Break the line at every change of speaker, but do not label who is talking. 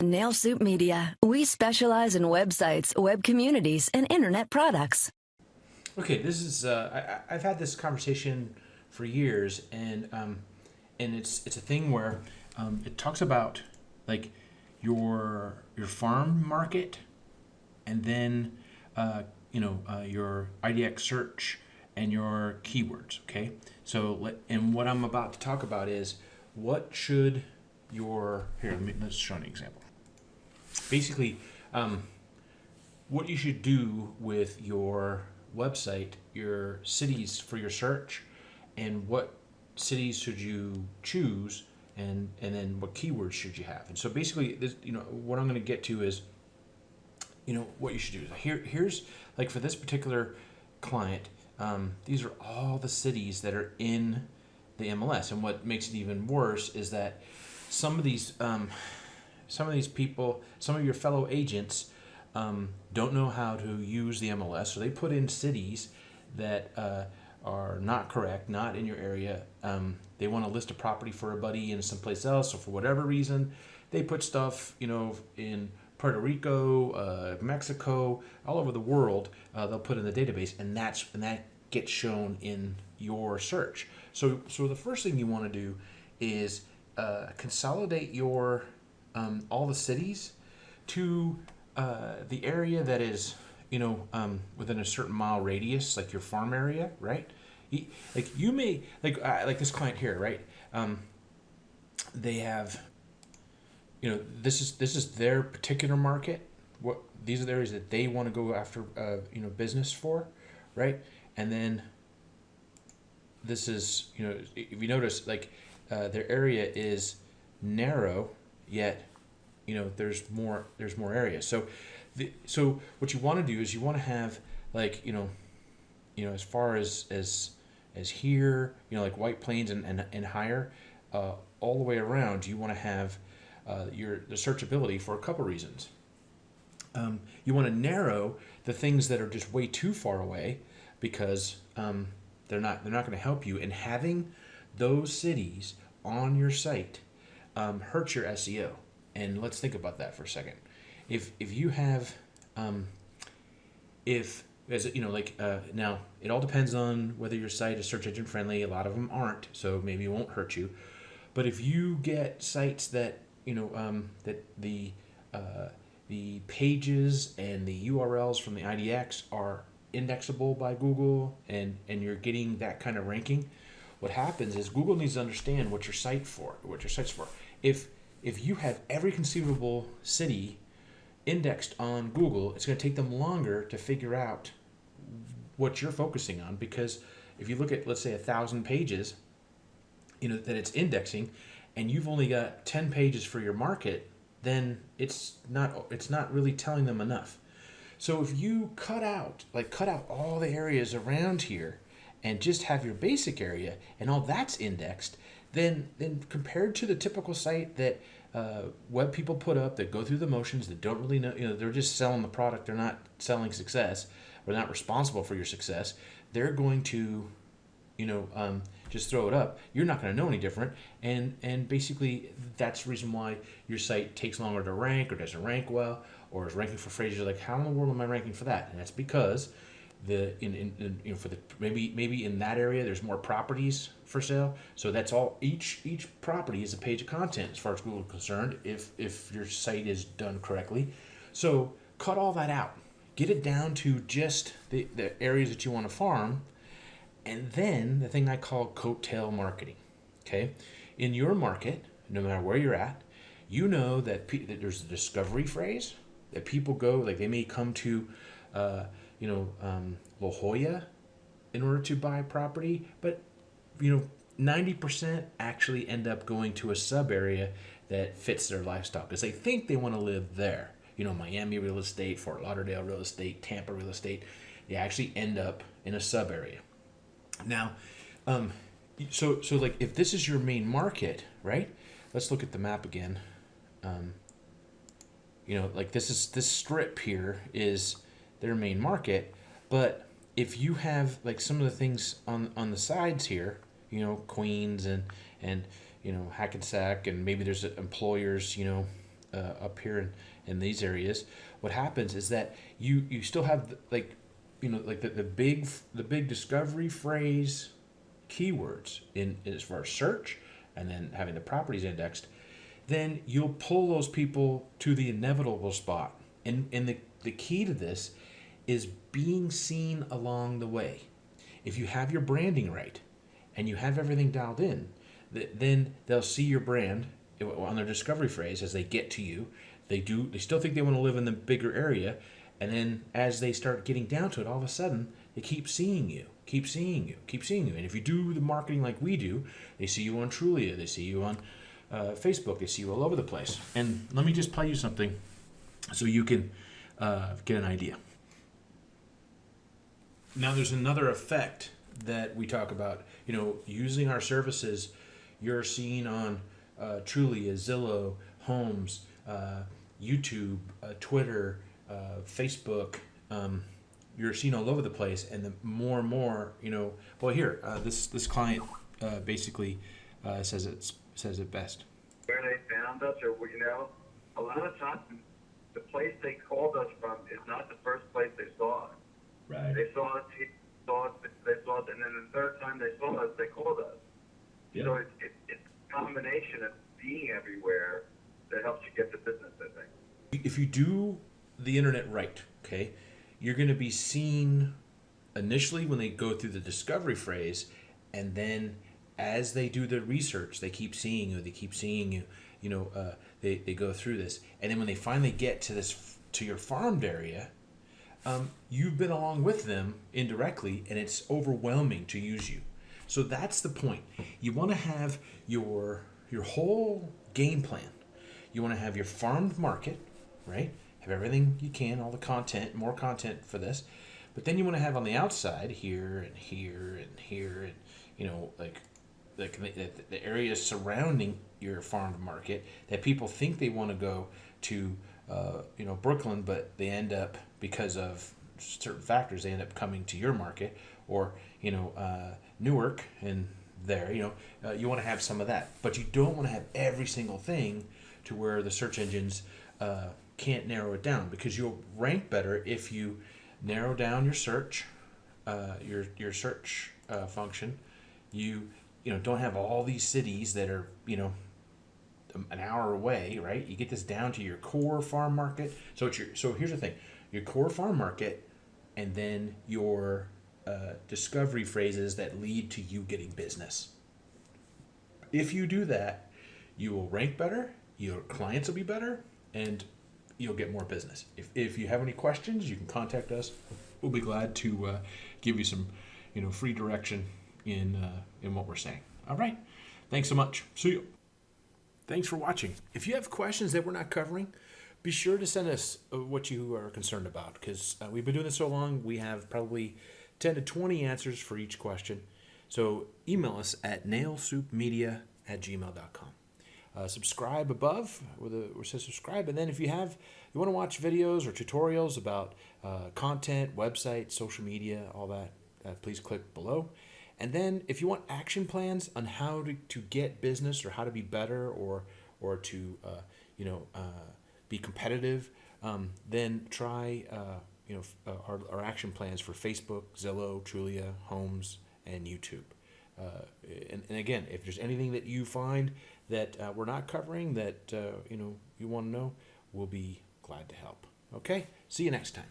Nail Soup Media. We specialize in websites, web communities, and internet products.
Okay, this is I've had this conversation for years, and it's a thing where it talks about like your farm market, and then your IDX search and your keywords. Okay, and what I'm about to talk about is what should your here. Let's show an example. Basically, what you should do with your website, your cities for your search, and what cities should you choose, and then what keywords should you have. And so basically, this, what I'm going to get to is, what you should do. Here's like for this particular client, these are all the cities that are in the MLS. And what makes it even worse is that some of these people, some of your fellow agents, don't know how to use the MLS, so they put in cities that are not correct, not in your area. They want to list a property for a buddy in someplace else, so for whatever reason, they put stuff, in Puerto Rico, Mexico, all over the world. They'll put in the database, and that gets shown in your search. So the first thing you want to do is consolidate your all the cities to the area that is, within a certain mile radius, like your farm area, right? Like you may like this client here, right? They have, this is their particular market. What these are the areas that they want to go after, business for, right? And then this is, if you notice, their area is narrow, yet there's more area. So what you want to do is you want to have as far as here, like White Plains and higher, all the way around, you want to have the searchability for a couple reasons. You want to narrow the things that are just way too far away, because they're not going to help you, and having those cities on your site hurts your SEO. And let's think about that for a second. If you have, now it all depends on whether your site is search engine friendly. A lot of them aren't, so maybe it won't hurt you. But if you get sites that that the pages and the URLs from the IDX are indexable by Google, and you're getting that kind of ranking, what happens is Google needs to understand what your site's for. If you have every conceivable city indexed on Google, it's going to take them longer to figure out what you're focusing on, because if you look at, let's say, 1,000 pages, that it's indexing, and you've only got 10 pages for your market, then it's not really telling them enough. So if you cut out all the areas around here and just have your basic area and all that's indexed, then compared to the typical site that web people put up that go through the motions, that don't really know, they're just selling the product, they're not selling success, or not responsible for your success, they're going to just throw it up. You're not going to know any different, and basically that's the reason why your site takes longer to rank, or doesn't rank well, or is ranking for phrases like, how in the world am I ranking for that? And that's because maybe in that area there's more properties for sale, so that's all. Each property is a page of content as far as Google is concerned, if your site is done correctly. So cut all that out, get it down to just the areas that you want to farm, and then the thing I call coattail marketing. Okay, in your market, no matter where you're at, that there's a discovery phrase that people go, like they may come to La Jolla in order to buy property, but 90% actually end up going to a sub area that fits their lifestyle, because they think they want to live there. Miami real estate, Fort Lauderdale real estate, Tampa real estate, they actually end up in a sub area. Now, so like if this is your main market, right? Let's look at the map again. This strip here is their main market, but if you have like some of the things on the sides here, Queens and Hackensack, and maybe there's employers, up here in these areas, what happens is that you still have like, like the big discovery phrase keywords in as far as search, and then having the properties indexed. Then you'll pull those people to the inevitable spot, and the key to this is being seen along the way. If you have your branding right and you have everything dialed in, then they'll see your brand on their discovery phrase as they get to you. They still think they want to live in the bigger area, and then as they start getting down to it, all of a sudden they keep seeing you. And if you do the marketing like we do, they see you on Trulia, they see you on Facebook, they see you all over the place. And let me just play you something so you can get an idea. Now, there's another effect that we talk about. Using our services, you're seen on Trulia, Zillow, Homes, YouTube, Twitter, Facebook. You're seen all over the place, and the more and more, Well, here, this client basically says it best.
Where they found us, or a lot of times the place they called us from is not the first place they saw us.
Right.
They saw us, and then the third time they saw us, they called us.
Yeah.
So it's a combination of being everywhere that helps you get the business, I think.
If you do the internet right, okay, you're going to be seen initially when they go through the discovery phrase, and then as they do the research, they keep seeing you. They go through this, and then when they finally get to your farmed area, you've been along with them indirectly, and it's overwhelming to use you. So that's the point. You want to have your whole game plan. You want to have your farmed market, right? Have everything you can, all the content, more content for this. But then you want to have on the outside here and here and here, and the areas surrounding your farmed market that people think they want to go to, Brooklyn, but they end up, because of certain factors, they end up coming to your market, or Newark, and there, you want to have some of that, but you don't want to have every single thing to where the search engines can't narrow it down, because you'll rank better if you narrow down your search, your search function. You don't have all these cities that are an hour away, right? You get this down to your core farm market. So here's the thing: your core farm market, and then your discovery phrases that lead to you getting business. If you do that, you will rank better, your clients will be better, and you'll get more business. If you have any questions, you can contact us. We'll be glad to give you some free direction in what we're saying. All right. Thanks so much. See you. Thanks for watching. If you have questions that we're not covering, be sure to send us what you are concerned about, because we've been doing this so long, we have probably 10 to 20 answers for each question. So email us at nailsoupmedia@gmail.com. Subscribe above where it says subscribe, and then if you want to watch videos or tutorials about content, website, social media, all that, please click below. And then if you want action plans on how to get business, or how to be better, or to be competitive, then try our action plans for Facebook, Zillow, Trulia, Homes, and YouTube. And again, if there's anything that you find that we're not covering that you want to know, we'll be glad to help. Okay, see you next time.